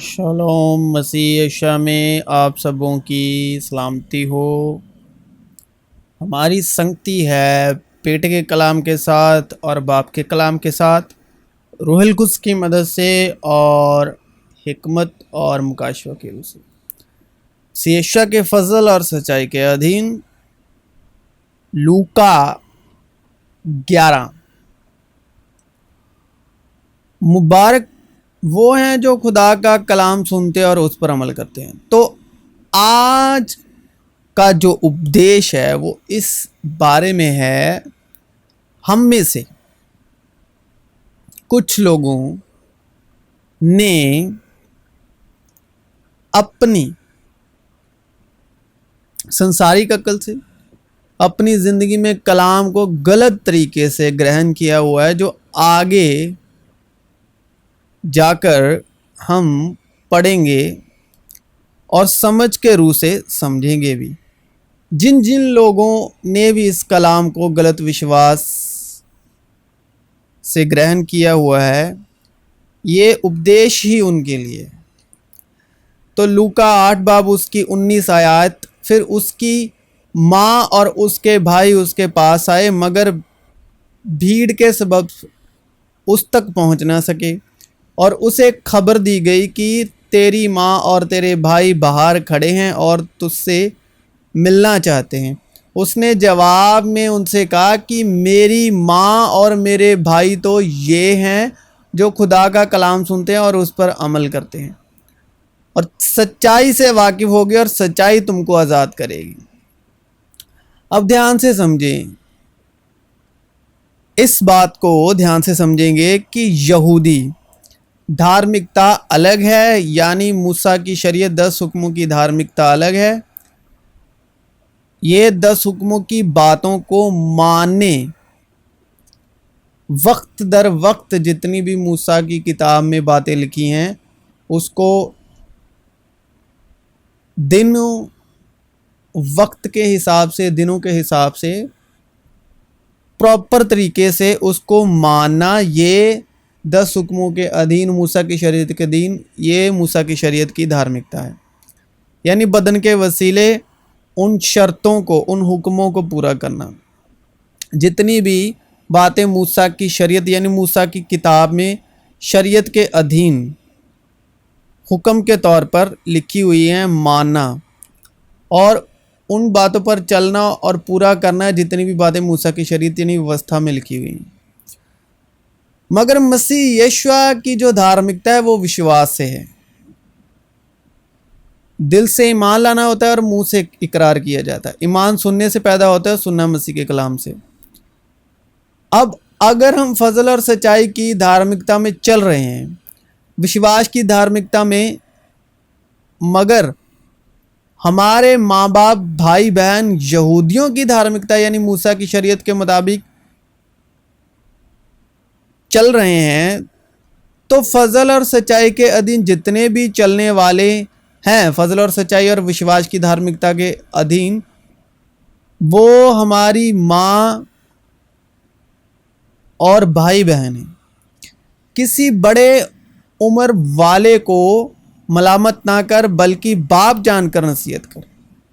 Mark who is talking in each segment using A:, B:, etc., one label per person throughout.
A: Shalom مسیح یشوع میں آپ سبوں کی سلامتی ہو۔ ہماری سنگتی ہے بیٹے کے کلام کے ساتھ اور باپ کے کلام کے ساتھ روح القدس کی مدد سے اور حکمت اور مکاشفہ کے روح سے مسیح یشوع کے فضل اور سچائی کے ادھین لوکا 11۔ مبارک وہ ہیں جو خدا کا کلام سنتے اور اس پر عمل کرتے ہیں۔ تو آج کا جو اپدیش ہے وہ اس بارے میں ہے، ہم میں سے کچھ لوگوں نے اپنی سنسارک عقل سے اپنی زندگی میں کلام کو غلط طریقے سے گرہن کیا ہوا ہے، جو آگے جا کر ہم پڑھیں گے اور سمجھ کے روح سے سمجھیں گے بھی۔ جن لوگوں نے بھی اس کلام کو غلط وشواس سے گرہن کیا ہوا ہے، یہ اپدیش ہی ان کے لیے۔ تو لوکا 8 باب اس کی 19 آیات، پھر اس کی ماں اور اس کے بھائی اس کے پاس آئے، مگر بھیڑ کے سبب اس تک پہنچ نہ سکے، اور اسے خبر دی گئی کہ تیری ماں اور تیرے بھائی باہر کھڑے ہیں اور تجھ سے ملنا چاہتے ہیں۔ اس نے جواب میں ان سے کہا کہ میری ماں اور میرے بھائی تو یہ ہیں جو خدا کا کلام سنتے ہیں اور اس پر عمل کرتے ہیں، اور سچائی سے واقف ہوگی اور سچائی تم کو آزاد کرے گی۔ اب دھیان سے سمجھیں، اس بات کو دھیان سے سمجھیں گے کہ یہودی دھارمکتا الگ ہے، یعنی موسیٰ کی شریعت 10 حکموں کی دھارمکتا الگ ہے۔ یہ 10 حکموں کی باتوں کو ماننے، وقت در وقت جتنی بھی موسیٰ کی کتاب میں باتیں لکھی ہیں اس کو دنوں وقت کے حساب سے، دنوں کے حساب سے پراپر طریقے سے اس کو ماننا، یہ 10 حکموں کے ادھین، موسیٰ کی شریعت کے ادھین، یہ موسیٰ کی شریعت کی دھارمکتا ہے۔ یعنی بدن کے وسیلے ان شرطوں کو، ان حکموں کو پورا کرنا۔ جتنی بھی باتیں موسیٰ کی شریعت یعنی موسیٰ کی کتاب میں شریعت کے ادھین حکم کے طور پر لکھی ہوئی ہیں، ماننا اور ان باتوں پر چلنا اور پورا کرنا ہے، جتنی بھی باتیں موسیٰ کی شریعت یعنی ویوستھا میں لکھی ہوئی ہیں۔ مگر مسیح یشوع کی جو دھارمکتا ہے وہ وشواس سے ہے، دل سے ایمان لانا ہوتا ہے اور منہ سے اقرار کیا جاتا ہے۔ ایمان سننے سے پیدا ہوتا ہے، سننا مسیح کے کلام سے۔ اب اگر ہم فضل اور سچائی کی دھارمکتا میں چل رہے ہیں، وشواس کی دھارمکتا میں، مگر ہمارے ماں باپ بھائی بہن یہودیوں کی دھارمکتا یعنی موسیٰ کی شریعت کے مطابق چل رہے ہیں، تو فضل اور سچائی کے ادھین جتنے بھی چلنے والے ہیں، فضل اور سچائی اور وشواس کی دھارمکتا کے ادھین، وہ ہماری ماں اور بھائی بہن ہیں۔ کسی بڑے عمر والے کو ملامت نہ کر، بلکہ باپ جان کر نصیحت کر،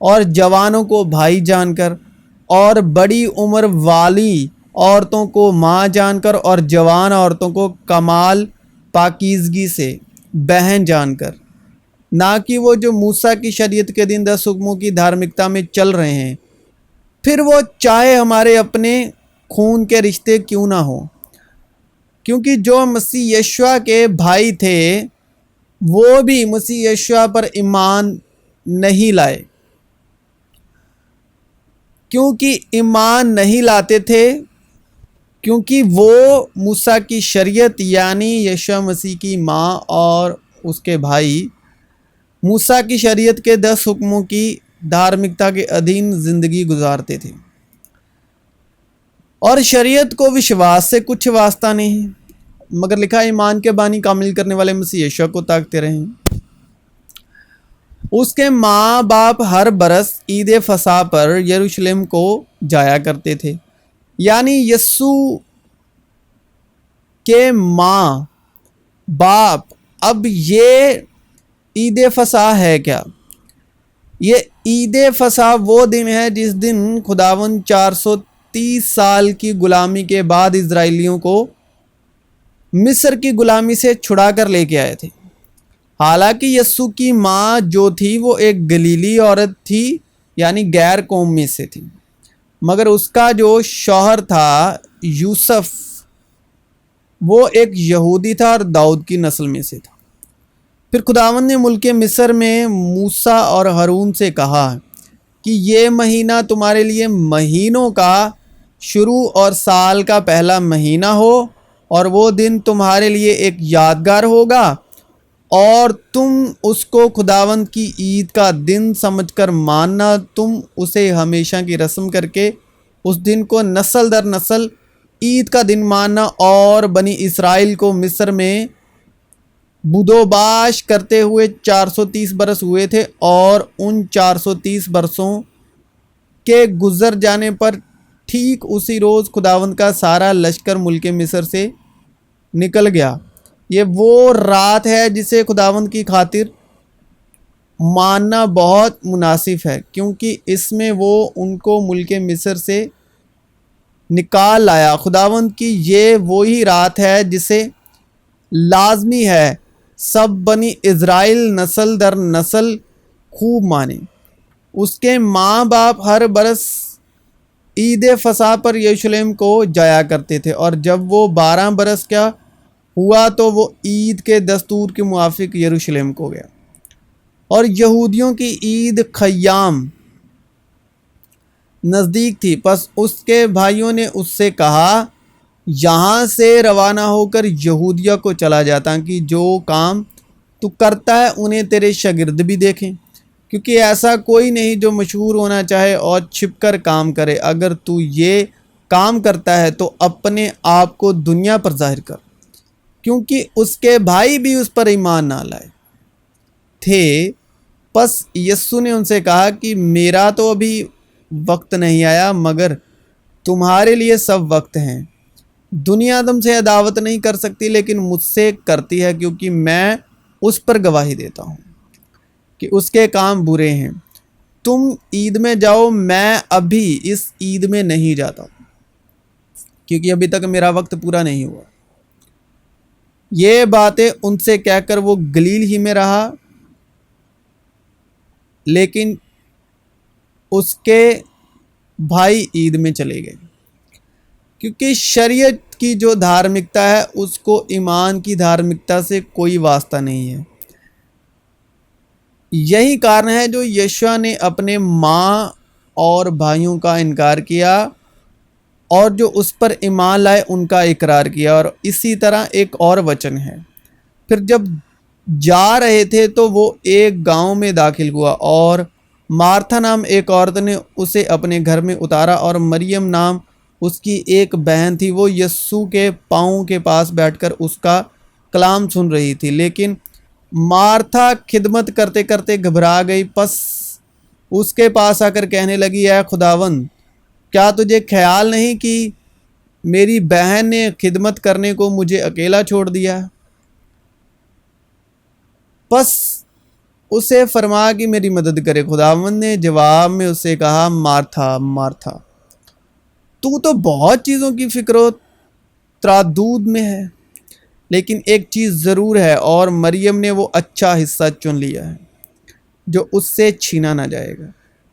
A: اور جوانوں کو بھائی جان کر، اور بڑی عمر والی عورتوں کو ماں جان کر، اور جوان عورتوں کو کمال پاکیزگی سے بہن جان کر، نہ کہ وہ جو موسیٰ کی شریعت کے دن 10 حکموں کی دھارمکتا میں چل رہے ہیں، پھر وہ چاہے ہمارے اپنے خون کے رشتے کیوں نہ ہوں، کیونکہ جو مسیح یشوع کے بھائی تھے وہ بھی مسیح یشوع پر ایمان نہیں لائے۔ کیونکہ ایمان نہیں لاتے تھے، کیونکہ وہ موسیٰ کی شریعت یعنی یشوع مسیح کی ماں اور اس کے بھائی موسیٰ کی شریعت کے 10 حکموں کی دھارمکتا کے ادھین زندگی گزارتے تھے، اور شریعت کو وشواس سے کچھ واسطہ نہیں، مگر لکھا ایمان کے بانی کامل کرنے والے مسیح یشوع کو تاکتے رہیں۔ اس کے ماں باپ ہر برس عید فصح پر یروشلم کو جایا کرتے تھے، یعنی یسوع کے ماں باپ اب یہ عید فصح ہے کیا؟ یہ عید فصح وہ دن ہے جس دن خداوند 430 سال کی غلامی کے بعد اسرائیلیوں کو مصر کی غلامی سے چھڑا کر لے کے آئے تھے۔ حالانکہ یسوع کی ماں جو تھی وہ ایک گلیلی عورت تھی، یعنی غیر قوم میں سے تھی، مگر اس کا جو شوہر تھا یوسف وہ ایک یہودی تھا اور داؤد کی نسل میں سے تھا۔ پھر خداوند نے ملک مصر میں موسیٰ اور ہارون سے کہا کہ یہ مہینہ تمہارے لیے مہینوں کا شروع اور سال کا پہلا مہینہ ہو، اور وہ دن تمہارے لیے ایک یادگار ہوگا، اور تم اس کو خداوند کی عید کا دن سمجھ کر ماننا۔ تم اسے ہمیشہ کی رسم کر کے اس دن کو نسل در نسل عید کا دن ماننا۔ اور بنی اسرائیل کو مصر میں بدوباش کرتے ہوئے 430 برس ہوئے تھے، اور ان 430 برسوں کے گزر جانے پر ٹھیک اسی روز خداوند کا سارا لشکر ملک مصر سے نکل گیا۔ یہ وہ رات ہے جسے خداوند کی خاطر ماننا بہت مناسب ہے، کیونکہ اس میں وہ ان کو ملک مصر سے نکال لایا۔ خداوند کی یہ وہی رات ہے جسے لازمی ہے سب بنی اسرائیل نسل در نسل خوب مانے۔ اس کے ماں باپ ہر برس عید فصح پر یروشلم کو جایا کرتے تھے، اور جب وہ 12 برس کا ہوا تو وہ عید کے دستور کے موافق یروشلم کو گیا۔ اور یہودیوں کی عید خیام نزدیک تھی، پس اس کے بھائیوں نے اس سے کہا یہاں سے روانہ ہو کر یہودیہ کو چلا جا، تاکہ جو کام تو کرتا ہے انہیں تیرے شاگرد بھی دیکھیں، کیونکہ ایسا کوئی نہیں جو مشہور ہونا چاہے اور چھپ کر کام کرے۔ اگر تو یہ کام کرتا ہے تو اپنے آپ کو دنیا پر ظاہر کر، کیونکہ اس کے بھائی بھی اس پر ایمان نہ لائے تھے۔ پس یسوع نے ان سے کہا کہ میرا تو ابھی وقت نہیں آیا، مگر تمہارے لیے سب وقت ہیں۔ دنیا تم سے عداوت نہیں کر سکتی، لیکن مجھ سے کرتی ہے، کیونکہ میں اس پر گواہی دیتا ہوں کہ اس کے کام برے ہیں۔ تم عید میں جاؤ، میں ابھی اس عید میں نہیں جاتا، کیونکہ ابھی تک میرا وقت پورا نہیں ہوا۔ یہ باتیں ان سے کہہ کر وہ گلیل ہی میں رہا، لیکن اس کے بھائی عید میں چلے گئے، کیونکہ شریعت کی جو دھارمکتا ہے اس کو ایمان کی دھارمکتا سے کوئی واسطہ نہیں ہے۔ یہی کارن ہے جو یشوع نے اپنے ماں اور بھائیوں کا انکار کیا، اور جو اس پر ایمان لائے ان کا اقرار کیا۔ اور اسی طرح ایک اور وچن ہے، پھر جب جا رہے تھے تو وہ ایک گاؤں میں داخل ہوا، اور مارتھا نام ایک عورت نے اسے اپنے گھر میں اتارا، اور مریم نام اس کی ایک بہن تھی، وہ یسوع کے پاؤں کے پاس بیٹھ کر اس کا کلام سن رہی تھی۔ لیکن مارتھا خدمت کرتے کرتے گھبرا گئی، پس اس کے پاس آ کر کہنے لگی اے خداوند، کیا تجھے خیال نہیں کہ میری بہن نے خدمت کرنے کو مجھے اکیلا چھوڑ دیا؟ پس اسے فرما کہ میری مدد کرے۔ خداوند نے جواب میں اس سے کہا مارتھا مارتھا، تو بہت چیزوں کی فکر و تردد میں ہے، لیکن ایک چیز ضرور ہے، اور مریم نے وہ اچھا حصہ چن لیا ہے جو اس سے چھینا نہ جائے گا۔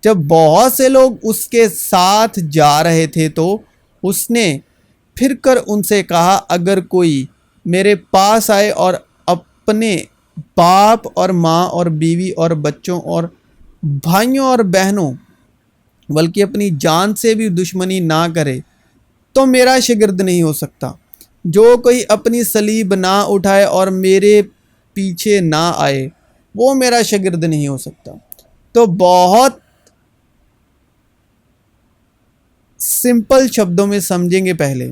A: جب بہت سے لوگ اس کے ساتھ جا رہے تھے تو اس نے پھر کر ان سے کہا اگر کوئی میرے پاس آئے اور اپنے باپ اور ماں اور بیوی اور بچوں اور بھائیوں اور بہنوں بلکہ اپنی جان سے بھی دشمنی نہ کرے تو میرا شاگرد نہیں ہو سکتا۔ جو کوئی اپنی صلیب نہ اٹھائے اور میرے پیچھے نہ آئے وہ میرا شاگرد نہیں ہو سکتا۔ تو بہت سمپل شبدوں میں سمجھیں گے۔ پہلے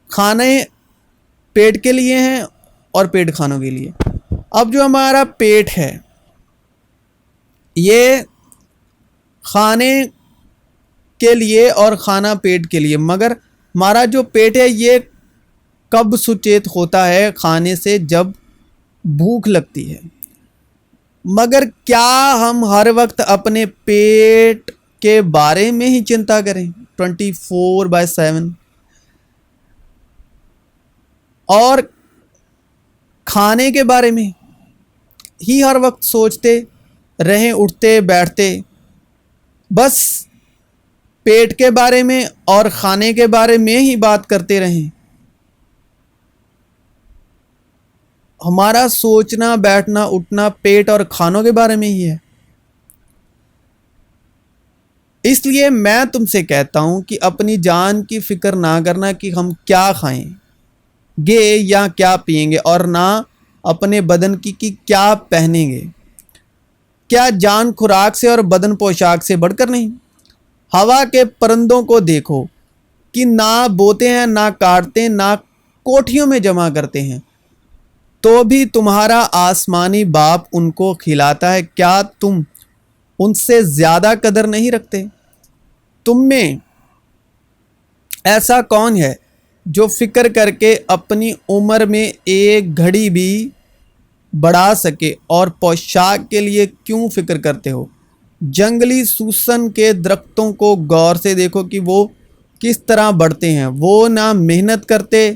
A: کھانے پیٹ کے لیے ہیں اور پیٹ کھانوں کے لیے۔ اب جو ہمارا پیٹ ہے یہ کھانے کے لیے اور کھانا پیٹ کے لیے، مگر ہمارا جو پیٹ ہے یہ کب سچیت ہوتا ہے؟ کھانے سے جب بھوک لگتی ہے۔ مگر کیا ہم ہر وقت اپنے پیٹ کے بارے میں ہی چنتا کریں 24/7 اور کھانے کے بارے میں ہی ہر وقت سوچتے رہیں، اٹھتے بیٹھتے بس پیٹ کے بارے میں اور کھانے کے بارے میں ہی بات کرتے رہیں؟ ہمارا سوچنا بیٹھنا اٹھنا پیٹ اور کھانوں کے بارے میں ہی ہے۔ اس لیے میں تم سے کہتا ہوں کہ اپنی جان کی فکر نہ کرنا کہ ہم کیا کھائیں گے یا کیا پئیں گے، اور نہ اپنے بدن کی کہ کیا پہنیں گے۔ کیا جان خوراک سے اور بدن پوشاک سے بڑھ کر نہیں؟ ہوا کے پرندوں کو دیکھو کہ نہ بوتے ہیں، نہ کاٹتے، نہ کوٹھیوں میں جمع کرتے ہیں، تو بھی تمہارا آسمانی باپ ان کو کھلاتا ہے۔ کیا تم ان سے زیادہ قدر نہیں رکھتے؟ تم میں ایسا کون ہے جو فکر کر کے اپنی عمر میں ایک گھڑی بھی بڑھا سکے؟ اور پوشاک کے لیے کیوں فکر کرتے ہو؟ جنگلی سوسن کے درختوں کو غور سے دیکھو کہ وہ کس طرح بڑھتے ہیں، وہ نہ محنت کرتے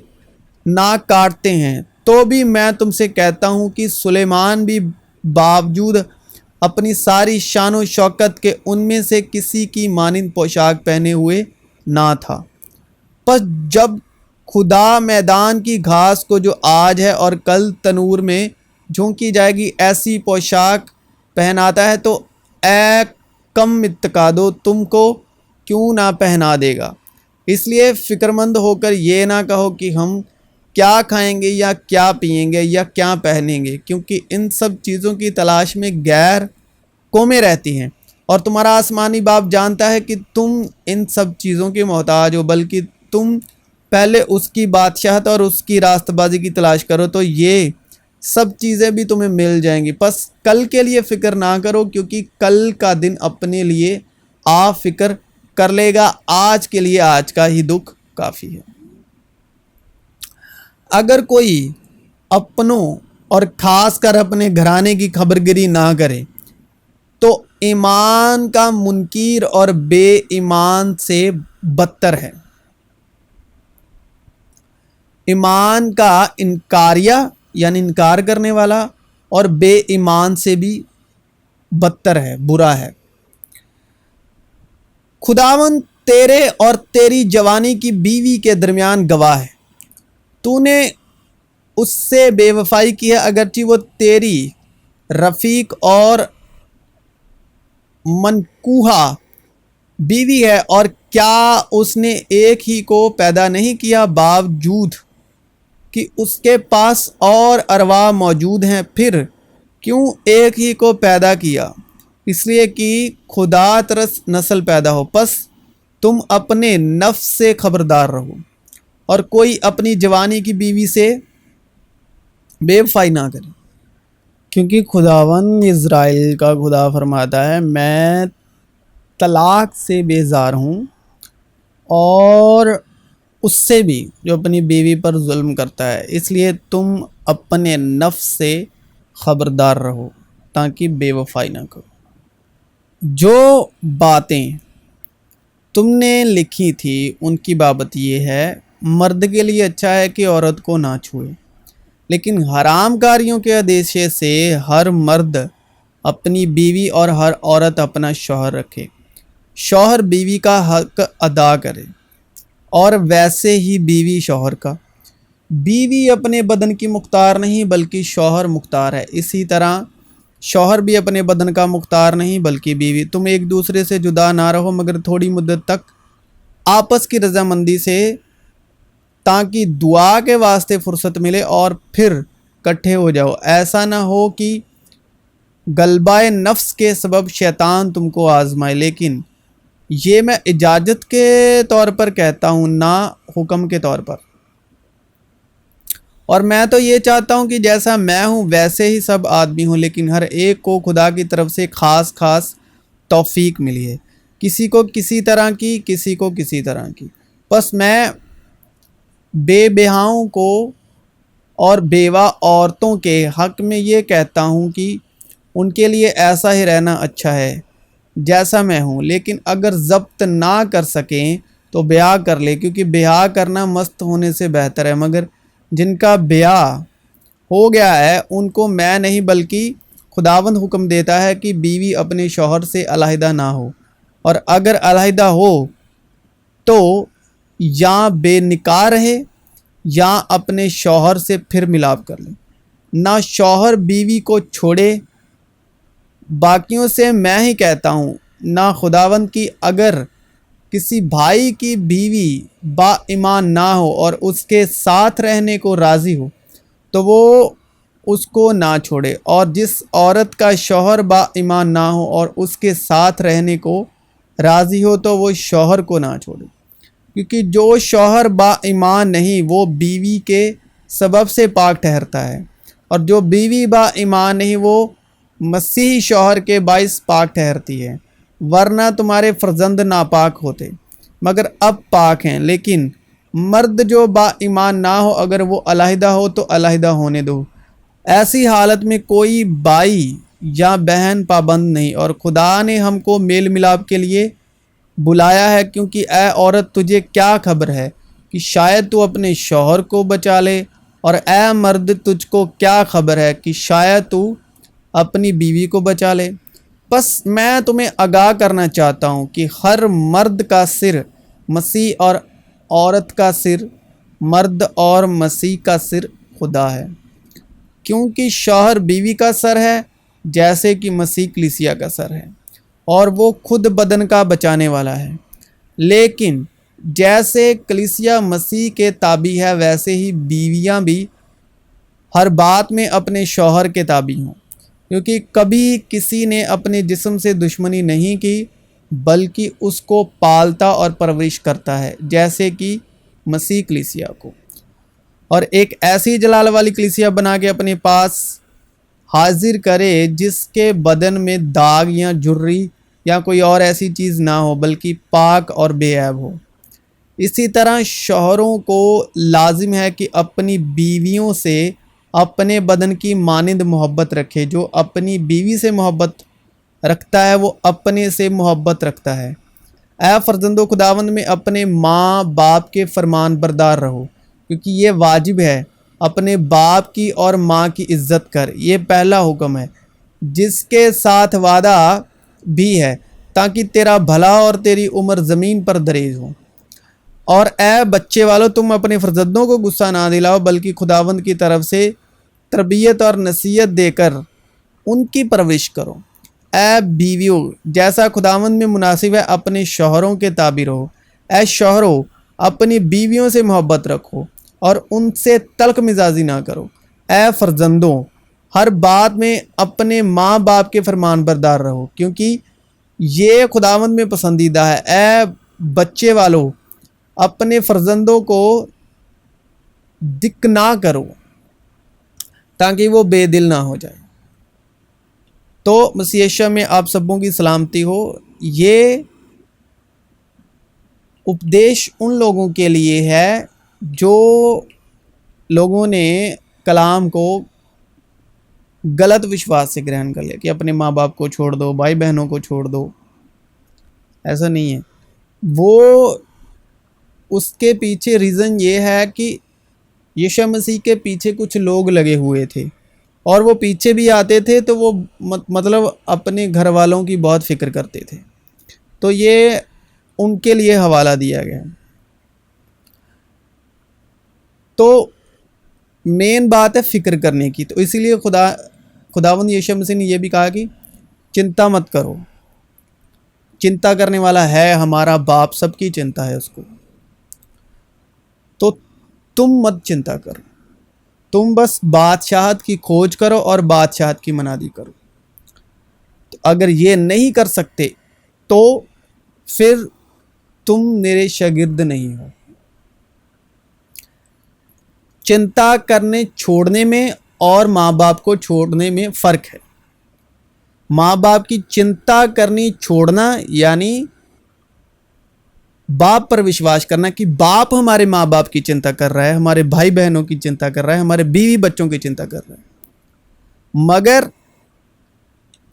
A: نہ کاٹتے ہیں، تو بھی میں تم سے کہتا ہوں کہ سلیمان بھی باوجود اپنی ساری شان و شوکت کے ان میں سے کسی کی مانند پوشاک پہنے ہوئے نہ تھا۔ پس جب خدا میدان کی گھاس کو جو آج ہے اور کل تنور میں جھونکی جائے گی ایسی پوشاک پہناتا ہے، تو اے کم اتقادو، تم کو کیوں نہ پہنا دے گا؟ اس لیے فکر مند ہو کر یہ نہ کہو کہ ہم کیا کھائیں گے یا کیا پئیں گے یا کیا پہنیں گے، کیونکہ ان سب چیزوں کی تلاش میں غیر قومیں رہتی ہیں، اور تمہارا آسمانی باپ جانتا ہے کہ تم ان سب چیزوں کے محتاج ہو۔ بلکہ تم پہلے اس کی بادشاہت اور اس کی راست بازی کی تلاش کرو، تو یہ سب چیزیں بھی تمہیں مل جائیں گی۔ پس کل کے لیے فکر نہ کرو، کیونکہ کل کا دن اپنے لیے آپ فکر کر لے گا۔ آج کے لیے آج کا ہی دکھ کافی ہے۔ اگر کوئی اپنوں اور خاص کر اپنے گھرانے کی خبرگیری نہ کرے تو ایمان کا منکر اور بے ایمان سے بدتر ہے۔ ایمان کا انکاریہ یعنی انکار کرنے والا اور بے ایمان سے بھی بدتر ہے، برا ہے۔ خداوند تیرے اور تیری جوانی کی بیوی کے درمیان گواہ ہے، تو نے اس سے بے وفائی کی ہے، اگرچہ وہ تیری رفیق اور منکوحہ بیوی ہے۔ اور کیا اس نے ایک ہی کو پیدا نہیں کیا، باوجود کہ اس کے پاس اور ارواح موجود ہیں؟ پھر کیوں ایک ہی کو پیدا کیا؟ اس لیے کہ خدا ترس نسل پیدا ہو۔ پس تم اپنے نفس سے خبردار رہو، اور کوئی اپنی جوانی کی بیوی سے بے وفائی نہ کرے، کیونکہ خداوند اسرائیل کا خدا فرماتا ہے، میں طلاق سے بیزار ہوں، اور اس سے بھی جو اپنی بیوی پر ظلم کرتا ہے۔ اس لیے تم اپنے نفس سے خبردار رہو تاکہ بے وفائی نہ کرو۔ جو باتیں تم نے لکھی تھی ان کی بابت یہ ہے، مرد کے لیے اچھا ہے کہ عورت کو نہ چھوئے، لیکن حرام کاریوں کے اندیشے سے ہر مرد اپنی بیوی اور ہر عورت اپنا شوہر رکھے۔ شوہر بیوی کا حق ادا کرے، اور ویسے ہی بیوی شوہر کا۔ بیوی اپنے بدن کی مختار نہیں بلکہ شوہر مختار ہے، اسی طرح شوہر بھی اپنے بدن کا مختار نہیں بلکہ بیوی۔ تم ایک دوسرے سے جدا نہ رہو مگر تھوڑی مدت تک آپس کی رضامندی سے، تاکہ دعا کے واسطے فرصت ملے اور پھر کٹھے ہو جاؤ۔ ایسا نہ ہو کہ غلبہ نفس کے سبب شیطان تم کو آزمائے، لیکن یہ میں اجازت کے طور پر کہتا ہوں، نہ حکم کے طور پر۔ اور میں تو یہ چاہتا ہوں کہ جیسا میں ہوں ویسے ہی سب آدمی ہوں، لیکن ہر ایک کو خدا کی طرف سے خاص توفیق ملی ہے، کسی کو کسی طرح کی، کسی کو کسی طرح کی۔ بس میں بے بہاؤں کو اور بیوہ عورتوں کے حق میں یہ کہتا ہوں کہ ان کے لیے ایسا ہی رہنا اچھا ہے جیسا میں ہوں، لیکن اگر ضبط نہ کر سکیں تو بیاہ کر لے، کیونکہ بیاہ کرنا مست ہونے سے بہتر ہے۔ مگر جن کا بیاہ ہو گیا ہے ان کو میں نہیں بلکہ خداوند حکم دیتا ہے کہ بیوی اپنے شوہر سے علیحدہ نہ ہو، اور اگر علیحدہ ہو تو یا بے نکاح رہے یا اپنے شوہر سے پھر ملاپ کر لے۔ نہ شوہر بیوی کو چھوڑے، باقیوں سے میں ہی کہتا ہوں، نہ خداوند کی اگر کسی بھائی کی بیوی با ایمان نہ ہو اور اس کے ساتھ رہنے کو راضی ہو تو وہ اس کو نہ چھوڑے، اور جس عورت کا شوہر با ایمان نہ ہو اور اس کے ساتھ رہنے کو راضی ہو تو وہ شوہر کو نہ چھوڑے، کیونکہ جو شوہر با ایمان نہیں وہ بیوی کے سبب سے پاک ٹھہرتا ہے، اور جو بیوی با ایمان نہیں وہ مسیحی شوہر کے باعث پاک ٹھہرتی ہے، ورنہ تمہارے فرزند ناپاک ہوتے، مگر اب پاک ہیں۔ لیکن مرد جو با ایمان نہ ہو اگر وہ علیحدہ ہو تو علیحدہ ہونے دو، ایسی حالت میں کوئی بھائی یا بہن پابند نہیں، اور خدا نے ہم کو میل ملاپ کے لیے بلایا ہے، کیونکہ اے عورت تجھے کیا خبر ہے کہ شاید تو اپنے شوہر کو بچا لے، اور اے مرد تجھ کو کیا خبر ہے کہ شاید تو اپنی بیوی کو بچا لے۔ بس میں تمہیں آگاہ کرنا چاہتا ہوں کہ ہر مرد کا سر مسیح اور عورت کا سر مرد اور مسیح کا سر خدا ہے، کیونکہ شوہر بیوی کا سر ہے جیسے کہ مسیح کلیسیا کا سر ہے، اور وہ خود بدن کا بچانے والا ہے۔ لیکن جیسے کلیسیا مسیح کے تابع ہے ویسے ہی بیویاں بھی ہر بات میں اپنے شوہر کے تابع ہوں، کیونکہ کبھی کسی نے اپنے جسم سے دشمنی نہیں کی بلکہ اس کو پالتا اور پرورش کرتا ہے، جیسے کہ مسیح کلیسیا کو، اور ایک ایسی جلال والی کلیسیا بنا کے اپنے پاس حاضر کرے جس کے بدن میں داغ یا جھری یا کوئی اور ایسی چیز نہ ہو بلکہ پاک اور بے عیب ہو۔ اسی طرح شوہروں کو لازم ہے کہ اپنی بیویوں سے اپنے بدن کی مانند محبت رکھے، جو اپنی بیوی سے محبت رکھتا ہے وہ اپنے سے محبت رکھتا ہے۔ اے فرزندو خداوند میں اپنے ماں باپ کے فرمان بردار رہو، کیونکہ یہ واجب ہے۔ اپنے باپ کی اور ماں کی عزت کر، یہ پہلا حکم ہے جس کے ساتھ وعدہ بھی ہے، تاکہ تیرا بھلا اور تیری عمر زمین پر دریز ہو۔ اور اے بچے والو تم اپنے فرزندوں کو غصہ نہ دلاؤ بلکہ خداوند کی طرف سے تربیت اور نصیحت دے کر ان کی پرورش کرو۔ اے بیویوں جیسا خداوند میں مناسب ہے اپنے شوہروں کے تابع رہو۔ اے شوہروں اپنی بیویوں سے محبت رکھو اور ان سے تلخ مزاجی نہ کرو۔ اے فرزندوں ہر بات میں اپنے ماں باپ کے فرمان بردار رہو، کیونکہ یہ خداوند میں پسندیدہ ہے۔ اے بچے والو اپنے فرزندوں کو دک نہ کرو تاکہ وہ بے دل نہ ہو جائے۔ تو مسیح یسوع میں آپ سبوں کی سلامتی ہو۔ یہ اپدیش ان لوگوں کے لیے ہے جو لوگوں نے کلام کو غلط وشواس سے گرہن کر لیا کہ اپنے ماں باپ کو چھوڑ دو، بھائی بہنوں کو چھوڑ دو۔ ایسا نہیں ہے۔ وہ اس کے پیچھے ریزن یہ ہے کہ یسوع مسیح کے پیچھے کچھ لوگ لگے ہوئے تھے، اور وہ پیچھے بھی آتے تھے تو وہ مطلب اپنے گھر والوں کی بہت فکر کرتے تھے، تو یہ ان کے لیے حوالہ دیا گیا۔ تو مین بات ہے فکر کرنے کی، تو اسی لیے خداوند یسوع مسیح نے یہ بھی کہا کہ چنتا مت کرو، چنتا کرنے والا ہے ہمارا باپ، سب کی چنتا ہے اس کو، تو تم مت چنتا کرو، تم بس بادشاہت کی کھوج کرو اور بادشاہت کی منادی کرو۔ تو اگر یہ نہیں کر سکتے تو پھر تم میرے شاگرد نہیں ہو۔ چنتا کرنے چھوڑنے میں اور ماں باپ کو چھوڑنے میں فرق ہے۔ ماں باپ کی چنتا کرنی چھوڑنا یعنی باپ پر وشواس کرنا کہ باپ ہمارے ماں باپ کی چنتا کر رہا ہے، ہمارے بھائی بہنوں کی چنتا کر رہا ہے، ہمارے بیوی بچوں کی چنتا کر رہا ہے، مگر